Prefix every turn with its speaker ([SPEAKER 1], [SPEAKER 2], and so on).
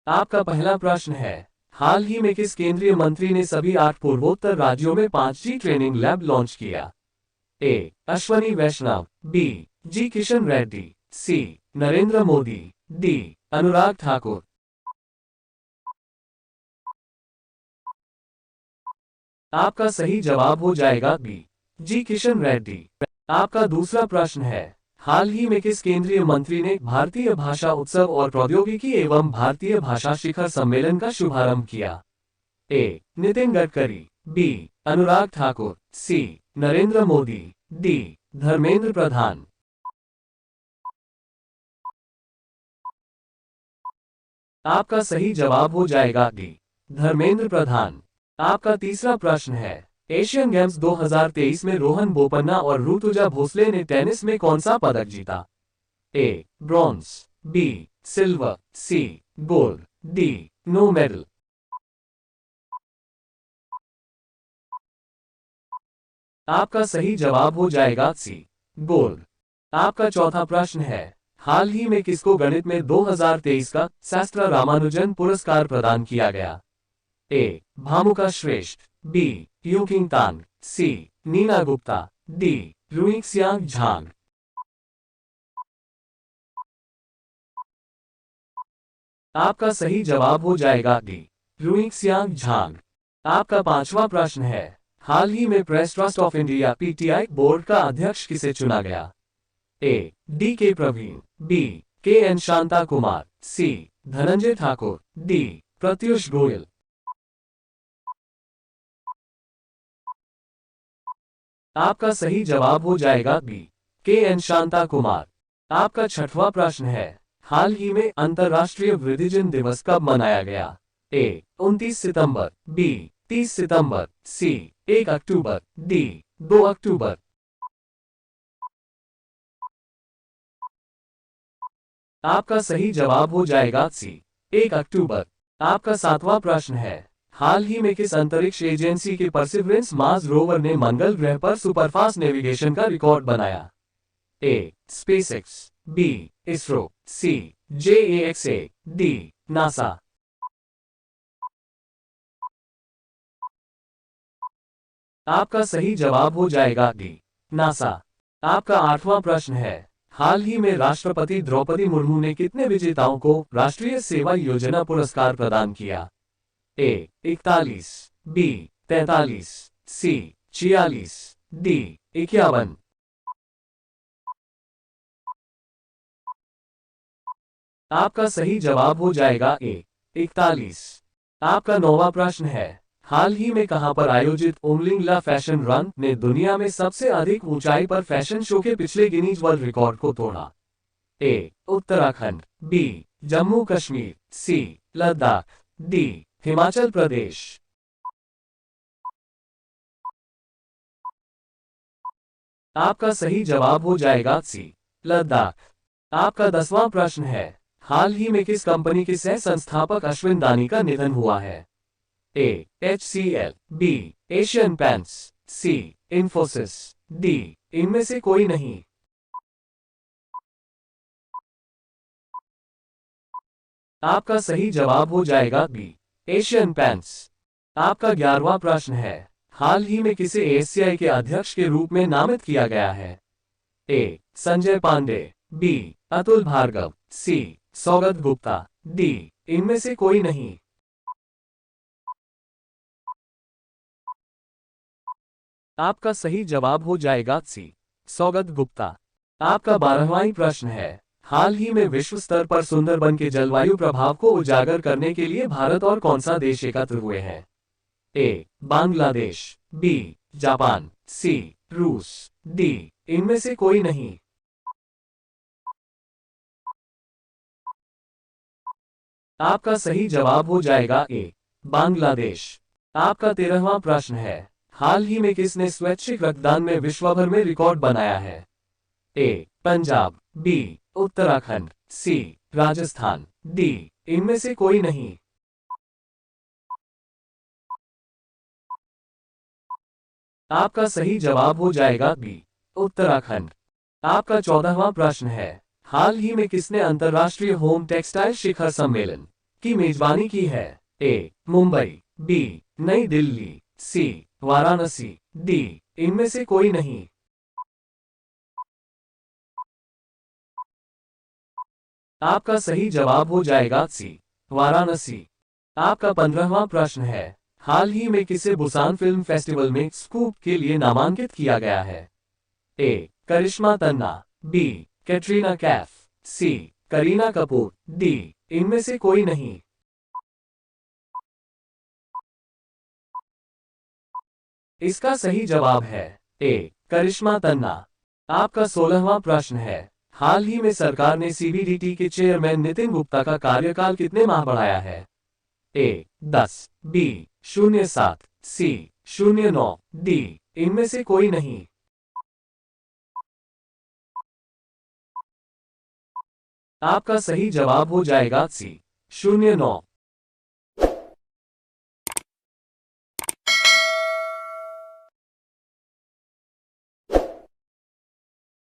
[SPEAKER 1] आपका पहला प्रश्न है, हाल ही में किस केंद्रीय मंत्री ने सभी 8 पूर्वोत्तर राज्यों में 5G ट्रेनिंग लैब लॉन्च किया? ए. अश्वनी वैष्णव, बी. जी किशन रेड्डी, सी. नरेंद्र मोदी, डी. अनुराग ठाकुर। आपका सही जवाब हो जाएगा बी. जी किशन रेड्डी। आपका दूसरा प्रश्न है, हाल ही में किस केंद्रीय मंत्री ने भारतीय भाषा उत्सव और प्रौद्योगिकी एवं भारतीय भाषा शिखर सम्मेलन का शुभारंभ किया? ए. नितिन गडकरी, बी. अनुराग ठाकुर, सी. नरेंद्र मोदी, डी. धर्मेंद्र प्रधान। आपका सही जवाब हो जाएगा डी. धर्मेंद्र प्रधान। आपका तीसरा प्रश्न है, एशियन गेम्स 2023 में रोहन बोपन्ना और ऋतुजा भोसले ने टेनिस में कौन सा पदक जीता? A. Bronze, B. Silver, C. Gold, D. No medal. आपका सही जवाब हो जाएगा सी. गोल्ड। आपका चौथा प्रश्न है, हाल ही में किसको गणित में 2023 का शास्त्र रामानुजन पुरस्कार प्रदान किया गया? ए. भामुका श्रेष्ठ, बी. यूकिंग तांग, सी. नीना गुप्ता, डी. रुइक्सियांग झांग। आपका सही जवाब हो जाएगा डी. रुइक्सियांग झांग। आपका पांचवा प्रश्न है, हाल ही में press trust of India PTI board का अध्यक्ष किसे चुना गया? ए. डी के प्रवीण, बी. के एन शांता कुमार, सी. धनंजय ठाकुर, डी. प्रत्युष गोयल। आपका सही जवाब हो जाएगा बी. के एन शांता कुमार। आपका छठवां प्रश्न है, हाल ही में अंतर्राष्ट्रीय वृद्धजन दिवस कब मनाया गया? ए. 29 सितंबर, बी. 30 सितंबर, सी. 1 अक्टूबर, डी. 2 अक्टूबर। आपका सही जवाब हो जाएगा सी. 1 अक्टूबर। आपका सातवां प्रश्न है, हाल ही में किस अंतरिक्ष एजेंसी के परसिवरेंस मार्स रोवर ने मंगल ग्रह पर सुपरफास्ट नेविगेशन का रिकॉर्ड बनाया? A. SpaceX, B. ISRO, C. JAXA, D. NASA. आपका सही जवाब हो जाएगा डी. नासा। आपका आठवां प्रश्न है, हाल ही में राष्ट्रपति द्रौपदी मुर्मू ने कितने विजेताओं को राष्ट्रीय सेवा योजना पुरस्कार प्रदान किया? ए. 41, बी. 43, सी. 46, डी. 51। आपका सही जवाब हो जाएगा ए. 41। आपका नौवां प्रश्न है, हाल ही में कहां पर आयोजित उमलिंगला फैशन रन ने दुनिया में सबसे अधिक ऊंचाई पर फैशन शो के पिछले गिनीज वर्ल्ड रिकॉर्ड को तोड़ा? ए. उत्तराखंड, बी. जम्मू कश्मीर, सी. लद्दाख, डी. हिमाचल प्रदेश। आपका सही जवाब हो जाएगा सी. लद्दाख। आपका 10वां प्रश्न है, हाल ही में किस कंपनी के सह संस्थापक अश्विन दानी का निधन हुआ है? A. HCL, B. Asian Paints, C. Infosys, D. इनमें से कोई नहीं। आपका सही जवाब हो जाएगा बी. एशियन पेंट्स। आपका 11वां प्रश्न है, हाल ही में किसे ASCI के अध्यक्ष के रूप में नामित किया गया है? ए. संजय पांडे, बी. अतुल भार्गव, सी. सौगत गुप्ता, डी. इनमें से कोई नहीं। आपका सही जवाब हो जाएगा सी. सौगत गुप्ता। आपका 12वां प्रश्न है, हाल ही में विश्व स्तर पर सुंदरबन के जलवायु प्रभाव को उजागर करने के लिए भारत और कौन सा देश एकत्र हुए हैं? ए. बांग्लादेश, बी. जापान, सी. रूस, डी. इनमें से कोई नहीं। आपका सही जवाब हो जाएगा ए. बांग्लादेश। आपका 13वां प्रश्न है, हाल ही में किसने स्वैच्छिक रक्तदान में विश्वभर में रिकॉर्ड बनाया है? ए. पंजाब, बी. उत्तराखंड, सी. राजस्थान, डी. इनमें से कोई नहीं। आपका सही जवाब हो जाएगा बी. उत्तराखंड। आपका 14वां प्रश्न है, हाल ही में किसने अंतर्राष्ट्रीय होम टेक्सटाइल शिखर सम्मेलन की मेजबानी की है? ए. मुंबई, बी. नई दिल्ली, सी. वाराणसी, डी. इनमें से कोई नहीं। आपका सही जवाब हो जाएगा सी. वाराणसी। आपका 15वां प्रश्न है, हाल ही में किसे बुसान फिल्म फेस्टिवल में स्कूप के लिए नामांकित किया गया है? ए. करिश्मा तन्ना, बी. कैटरीना कैफ, सी. करीना कपूर, डी. इनमें से कोई नहीं। इसका सही जवाब है ए. करिश्मा तन्ना। आपका 16वां प्रश्न है, हाल ही में सरकार ने सीबीडीटी के चेयरमैन नितिन गुप्ता का कार्यकाल कितने माह बढ़ाया है? ए. 10, बी. 07, सी. 09, डी. इनमें से कोई नहीं। आपका सही जवाब हो जाएगा सी. 09।